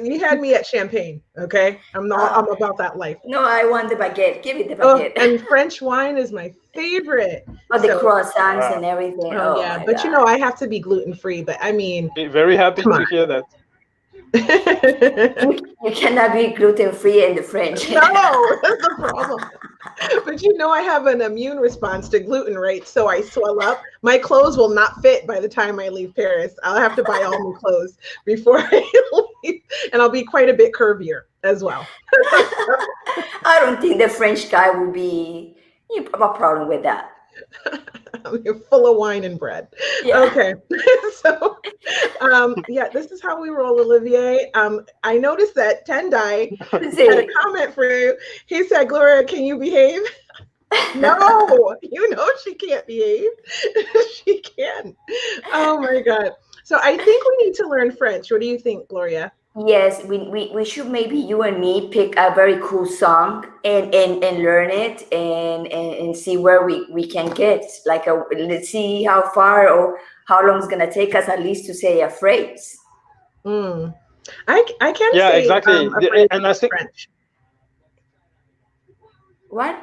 B: You had me at champagne, okay? I'm about that life.
A: No, I want the baguette. Give me the
B: Oh,
A: baguette.
B: and French wine is my favorite.
A: Oh, the
B: So,
A: croissants
C: Ah,
A: and everything.
B: oh
A: Oh
B: yeah,
A: my
B: but
A: God.
B: I have to be gluten free. But I mean,
C: very happy
B: come
C: to hear that.
B: on.
A: You cannot be gluten free in the French.
B: No, that's the problem. But I have an immune response to gluten, right? So I swell up. My clothes will not fit by the time I leave Paris. I'll have to buy all new clothes before I leave, and I'll be quite a bit curvier as well.
A: I don't think the French guy will be a problem with that.
B: You're full of wine and bread.
A: Yeah.
B: Okay. So yeah, this is how we roll, Olivier. I noticed that Tendai had a
A: See,
B: comment for you. He said, Gloria, can you behave? No, she can't behave. She can. Oh my God. So I think we need to learn French. What do you think, Gloria?
A: yes, we should maybe you and me pick a very cool song and learn it and see where we can get. Like let's see how far or how long it's gonna take us at least to say a phrase.
B: Mm. I can
C: Yeah,
B: say
C: exactly.
B: a phrase
C: And I
B: in
C: think,
B: French.
A: What?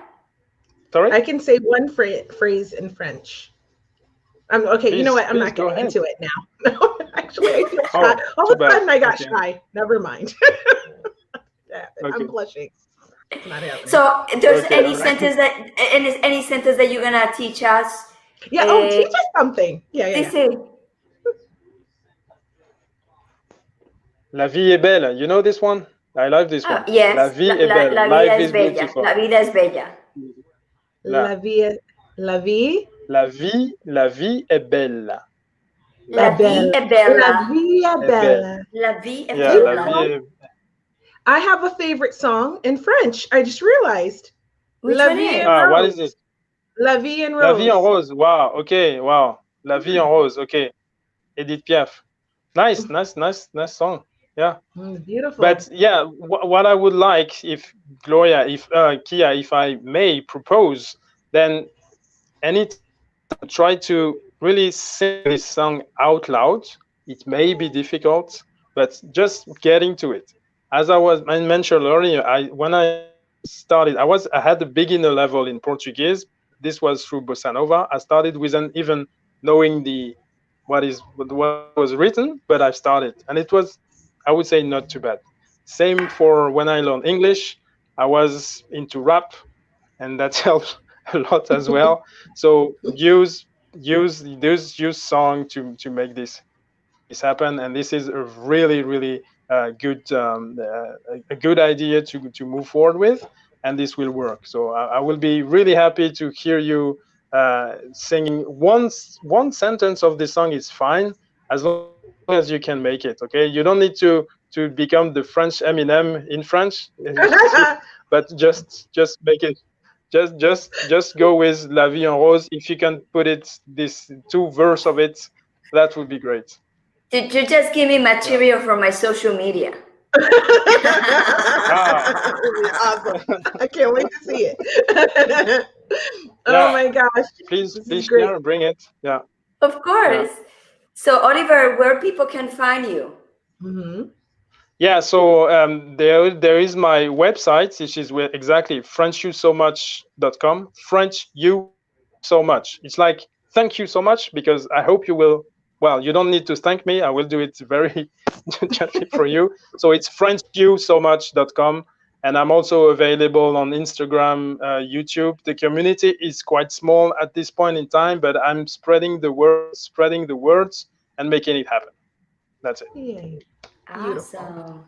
C: sorry,
B: I can say one phrase in French. Okay, you know what? I'm
C: please
B: not
C: go
B: getting
C: ahead.
B: into it now. No, actually, I feel shy.
C: Oh,
B: All
C: too
B: of a
C: bad.
B: sudden, I got
C: Okay,
B: shy. Never mind. I'm
C: okay,
B: blushing. It's not happening.
A: So there's
C: okay.
A: any
C: All right.
A: sentence that any sentence that you're gonna teach us?
B: Yeah. Oh,
A: Uh,
B: teach us something. Yeah, yeah,
A: they
B: yeah.
A: say,
C: La vie est belle. You know this one? I love this
A: Oh,
C: one. La
A: yes,
C: vie est belle.
A: la vida
C: Life
A: es
C: is
A: bella.
C: beautiful.
A: La vida es bella.
C: La,
B: La vie, la vie
C: la vie est belle.
A: La
C: La
B: est
A: vie
B: belle.
C: vie
A: est
B: La
A: bella.
B: vie est
C: est belle.
B: belle.
A: La vie est
C: Yeah,
B: You
C: la
A: bella.
C: vie
B: know,
C: est.
B: I have a favorite song in French. I just realized.
A: Which
B: La
A: one
B: vie en
A: is?
C: Ah, what is
B: rose.
C: this?
B: La vie en
C: La vie en
B: rose.
C: rose. Wow. Okay. Wow. La vie en rose. Okay. Edith Piaf. Nice, nice, nice, nice song. Yeah.
B: Beautiful.
C: But yeah, what I would like, if Gloria, if Kia, if I may propose, then anytime try to really sing this song out loud. It may be difficult, but just getting to it. As I mentioned earlier, I when I started, I had the beginner level in Portuguese, but this was through bossa nova. I started without even knowing the what was written, but I started, and it was, I would say, not too bad. Same for when I learned English. I was into rap, and that helps a lot as well. So use song to make this happen, and this is a really really good a good idea to move forward with, and this will work. So I will be really happy to hear you singing one sentence of this song is fine, as long as you can make it. Okay, you don't need to become the French Eminem in French, but just make it. Just go with La Vie en Rose. If you can put it this two verse of it, that would be great.
A: Did you just give me
C: Yeah.
A: material for my social media?
C: Ah,
B: Awesome. I can't wait to see it. Oh
C: yeah.
B: my gosh.
C: Please,
B: This is
C: please
B: great.
C: share. Bring it. Yeah,
A: Of
C: yeah,
A: course. So, Oliver, where people can find you?
B: Hmm.
C: yeah. So there is my website, which is with exactly Frenchusomuch.com. French you so much. It's like thank you so much, because I hope you will. Well, you don't need to thank me. I will do it very gently for you. So it's FrenchYouSoMuch.com. And I'm also available on Instagram, YouTube. The community is quite small at this point in time, but I'm spreading the words, and making it happen. That's it.
B: Yay. Beautiful.
A: Awesome.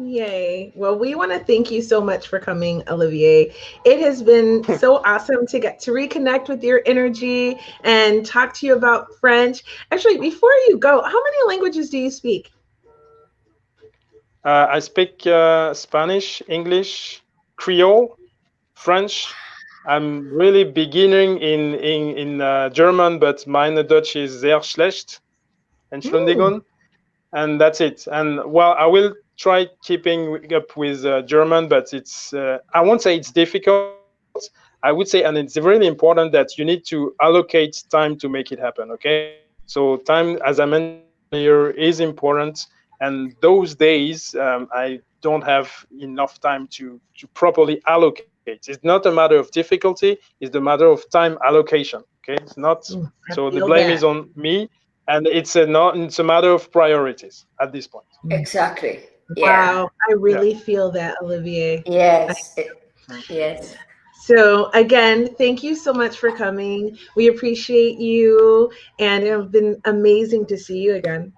B: Yay. Well, we want to thank you so much for coming, Olivier. It has been so awesome to get to reconnect with your energy and talk to you about French. Actually, before you go, how many languages do you speak?
C: I speak Spanish, English, Creole, French. I'm really beginning in German, but meine Deutsch is sehr schlecht.
B: Hmm.
C: Entschuldigung. And that's it. And well, I will try keeping up with German, but it's I won't say it's difficult. I would say, and it's really important that you need to allocate time to make it happen. Okay, so time, as I mentioned earlier, is important, and those days I don't have enough time to properly allocate. It's not a matter of difficulty; it's the matter of time allocation. Okay, it's not.
B: I
C: So the
B: feel
C: blame is
B: that.
C: on me, and it's a matter of priorities at this point.
A: Exactly. Yeah.
B: Wow. I
C: Yeah.
B: really feel that, Olivier. I
A: Yes. Yes.
B: So, again, thank you so much for coming. We appreciate you, and it has been amazing to see you again.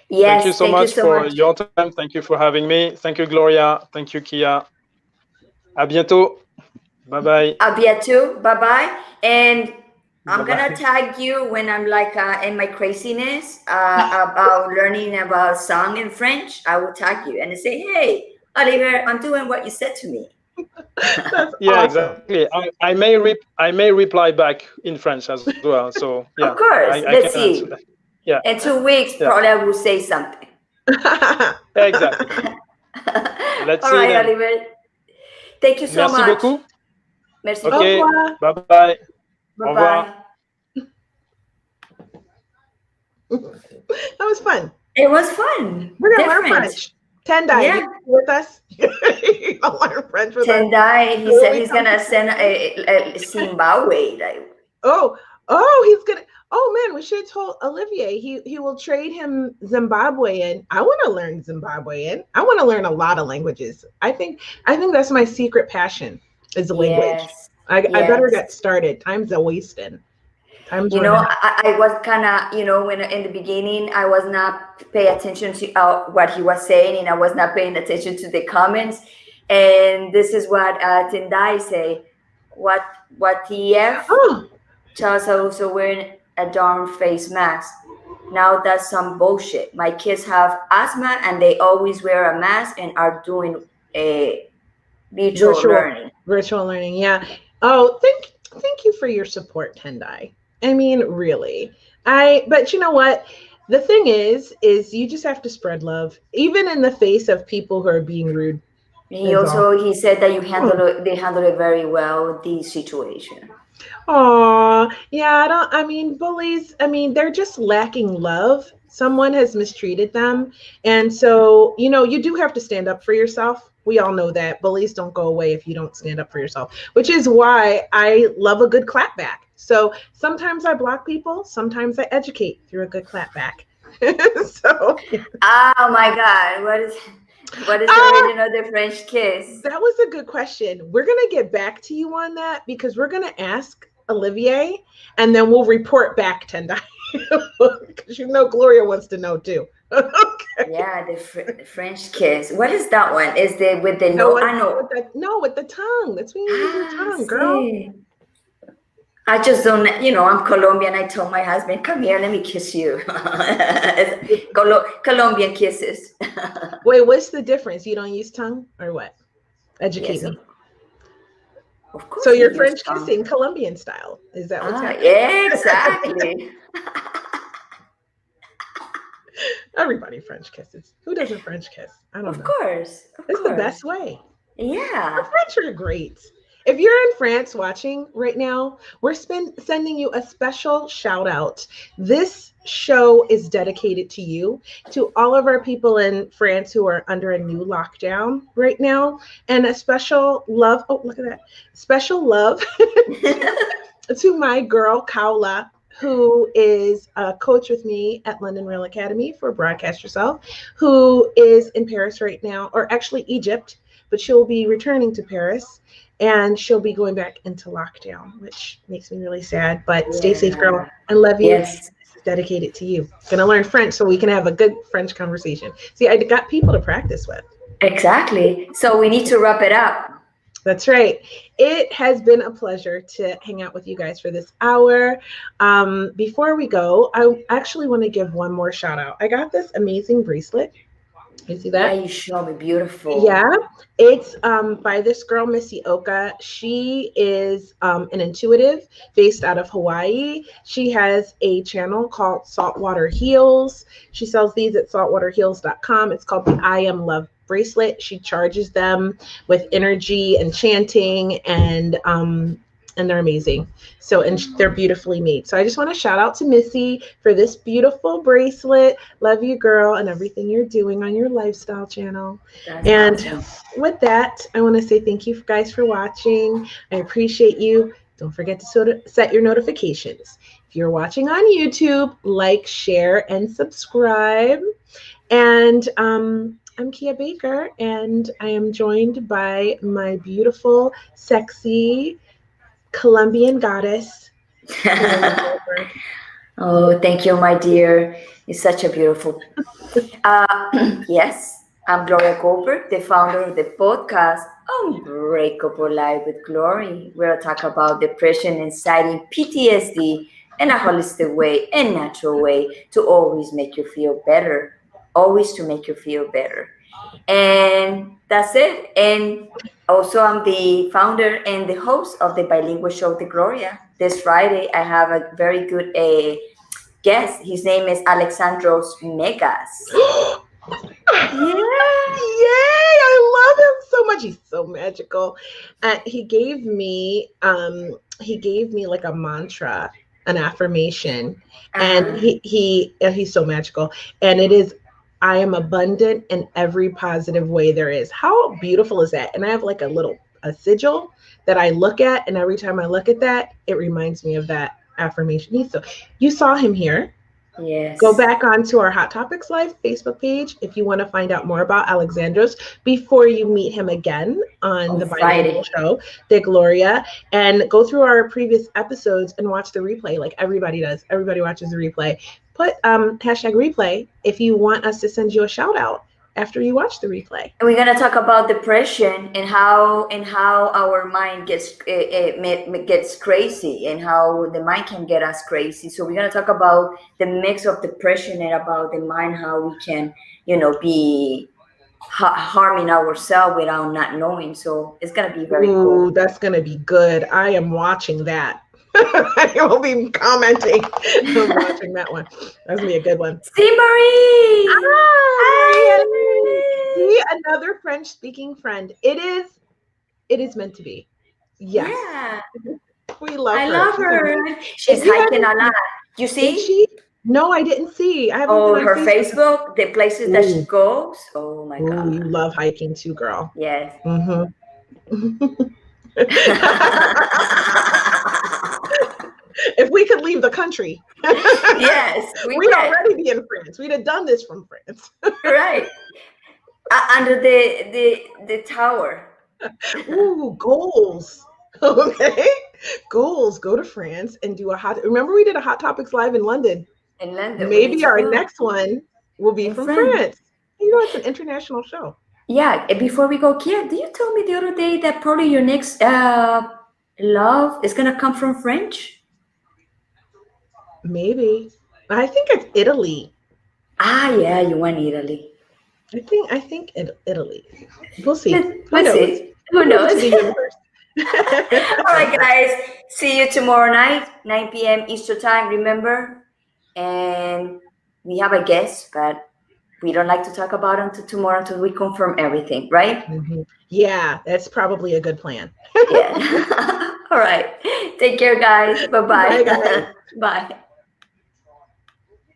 C: Thank you
A: Yes.
C: so
A: Thank you
C: much
A: so
C: for
A: much.
C: your time. Thank you for having me. Thank you, Gloria. Thank you, Kia. À bientôt. Bye bye.
A: Abiatu. Bye bye. And
C: Bye
A: I'm gonna
C: bye.
A: tag you when I'm like in my craziness about learning about song in French. I will tag you and say, "Hey, Oliver, I'm doing what you said to me."
B: That's
C: Yeah,
B: awesome.
C: exactly. I may reply back in French as well. So yeah,
A: Of course.
C: I can
A: Let's
C: answer that.
A: see.
C: Yeah,
A: In 2 weeks,
C: yeah,
A: probably I will say something.
C: exactly. Let's
A: All
C: see
A: right,
C: then.
A: Oliver. Thank you so
C: Merci
A: much.
C: beaucoup.
A: Merci
C: Ok.
A: beaucoup.
B: Au
C: Bye bye.
A: Bye
C: Au revoir.
A: bye.
B: That was fun.
A: It was fun.
B: We're gonna learn
A: Different.
B: French. Tendai,
A: Yeah.
B: you with us? You gonna learn French with us?
A: Tendai, he
B: When
A: said
B: we
A: he's
B: come
A: gonna
B: to-
A: send a Zimbabwe. Like,
B: Oh, oh, he's gonna. Oh man, we should have told Olivier. He will trade him Zimbabwean. I want to learn Zimbabwean. I want to learn a lot of languages. I think that's my secret passion is language.
A: yes,
B: I better
A: yes.
B: get started. Time's a wasting. Times
A: You
B: were
A: know,
B: bad.
A: I was kind of, when in the beginning, I was not pay attention to what he was saying, and I was not paying attention to the comments. And this is what Tendai say. What what TF?
B: Oh,
A: Charles also wearing a darn face mask. Now that's some bullshit. My kids have asthma and they always wear a mask and are doing a virtual
B: virtual
A: learning.
B: virtual learning. Yeah. Oh, thank you for your support, Tendai. I mean, really. But you know what? The thing is you just have to spread love, even in the face of people who are being rude.
A: He
B: Is all.
A: also he said that
B: Oh,
A: they handle it very well, the situation.
B: aw, yeah, I mean, bullies, I mean, they're just lacking love. Someone has mistreated them. And so, you do have to stand up for yourself. We all know that bullies don't go away if you don't stand up for yourself, which is why I love a good clapback. So sometimes I block people, sometimes I educate through a good clapback. So, yeah.
A: Oh my God, what is the
B: Ah,
A: origin of the French kiss?
B: that was a good question. We're going to get back to you on that because we're going to ask Olivier and then we'll report back, Tendai. Because Gloria wants to know too. Okay.
A: Yeah, the French kiss. What is that one? Is the with the
B: No,
A: no? I
B: with
A: know.
B: the no, with the tongue. That's when you use your
A: Ah,
B: tongue, girl.
A: see. I just don't, I'm Colombian. I told my husband, come here, let me kiss you. Colombian kisses.
B: Wait, what's the difference? You don't use tongue or what? Educate
A: Yes,
B: me.
A: of
B: So
A: course we
B: you're
A: use
B: French
A: tongue.
B: kissing Colombian style. Is that what's
A: Ah,
B: happening?
A: yeah, exactly.
B: Everybody French kisses. Who doesn't French kiss? I don't
A: Of
B: know.
A: course, of
B: It's the
A: course.
B: best way. The
A: Yeah,
B: French are great. If you're in France watching right now, we're sending you a special shout out. This show is dedicated to you, to all of our people in France who are under a new lockdown right now, and a special love. Oh, look at that! Special love to my girl Kaula, who is a coach with me at London Real Academy for Broadcast Yourself, who is in Paris right now, or actually Egypt, but she'll be returning to Paris and she'll be going back into lockdown, which makes me really sad. But stay safe, girl.
A: yeah.
B: I love you.
A: Yes,
B: This is dedicated to you. Gonna learn French so we can have a good French conversation. See, I got people to practice with.
A: exactly. So we need to wrap it up.
B: That's right. It has been a pleasure to hang out with you guys for this hour. Before we go, I actually want to give one more shout out. I got this amazing bracelet. You see
A: Yeah,
B: that?
A: you show me beautiful.
B: Yeah, it's by this girl, Missy Oka. She is an intuitive based out of Hawaii. She has a channel called Saltwater Heals. She sells these at saltwaterheals.com. It's called the I Am Love bracelet. She charges them with energy and chanting and they're amazing. So, and they're beautifully made. So I just want to shout out to Missy for this beautiful bracelet. Love you, girl, and everything you're doing on your lifestyle channel.
A: That's
B: And
A: awesome.
B: with that, I want to say thank you guys for watching. I appreciate you. Don't forget to set your notifications. If you're watching on YouTube, like, share, and subscribe. And I'm Kia Baker, and I am joined by my beautiful, sexy Colombian goddess, Gloria Goldberg.
A: Oh, thank you, my dear. It's such a beautiful. Yes, I'm Gloria Goldberg, the founder of the podcast Unbreakable Life with Glory, where I talk about depression, anxiety, PTSD in a holistic way and natural way to always make you feel better. Always to make you feel better. And that's it. And also, I'm the founder and the host of the bilingual show, The Gloria. This Friday, I have a very good guest. His name is Alexandros Megas. Yeah.
B: Yay! I love him so much. He's so magical. He gave me like a mantra, an affirmation, and
A: Uh-huh.
B: he's so magical. And it is, I am abundant in every positive way there is. How beautiful is that? And I have like a sigil that I look at, and every time I look at that, it reminds me of that affirmation. You saw him here. Go
A: Yes.
B: back onto our Hot Topics Live Facebook page if you want to find out more about Alexandros before you meet him again on
A: On
B: the bilingual
A: Friday.
B: show, De Gloria, and go through our previous episodes and watch the replay like everybody does. Everybody watches the replay. Put hashtag replay if you want us to send you a shout out after you watch the replay.
A: And we're gonna talk about depression and how our mind gets crazy and how the mind can get us crazy. So we're gonna talk about the mix of depression and about the mind, how we can, be harming ourselves without not knowing. So it's gonna be very cool.
B: Ooh, that's going to be good. I am watching that. I will be commenting. I'm watching that one. That's going to be a good one.
A: See, Marie!
B: Ah,
A: Hi,
B: Marie.
A: Marie!
B: See, another French speaking friend. It is meant to be. Yes.
A: Yeah,
B: We love
A: I
B: her.
A: love
B: She's
A: her.
B: amazing.
A: She's
B: If you
A: hiking a
B: haven't,
A: lot. You
B: did
A: see?
B: she? No, I didn't see. I haven't been
A: Oh,
B: on
A: her
B: Facebook.
A: Facebook, the places that she
B: Ooh,
A: goes. Oh my
B: ooh,
A: God.
B: you love hiking too, girl.
A: Yes.
B: Mm-hmm. If we could leave the country,
A: Yes, we
B: we'd
A: can.
B: already be in France. We'd have done this from France.
A: Right. Under the tower
B: Ooh, goals. Okay. Goals. Go to France and do a hot. Remember, we did a Hot Topics Live in London.
A: in London. We need
B: Maybe
A: to
B: our
A: go
B: next one will be
A: in
B: from
A: France.
B: France. You know, it's an international show.
A: Yeah. And before we go, Kia, did you tell me the other day that probably your next love is gonna come from French?
B: Maybe. I think it's Italy.
A: Ah, yeah, you went Italy.
B: I think Italy. We'll see. Who
A: We'll
B: knows?
A: see. Who
B: Leave it
A: knows?
B: to the universe.
A: All right, guys. See you tomorrow night, 9 p.m. Eastern time. Remember, and we have a guest, but we don't like to talk about it until tomorrow until we confirm everything, right?
B: Mhm. Yeah, that's probably a good plan.
A: Yeah. All right. Take care, guys.
B: Bye,
A: Bye-bye.
B: guys.
A: Bye.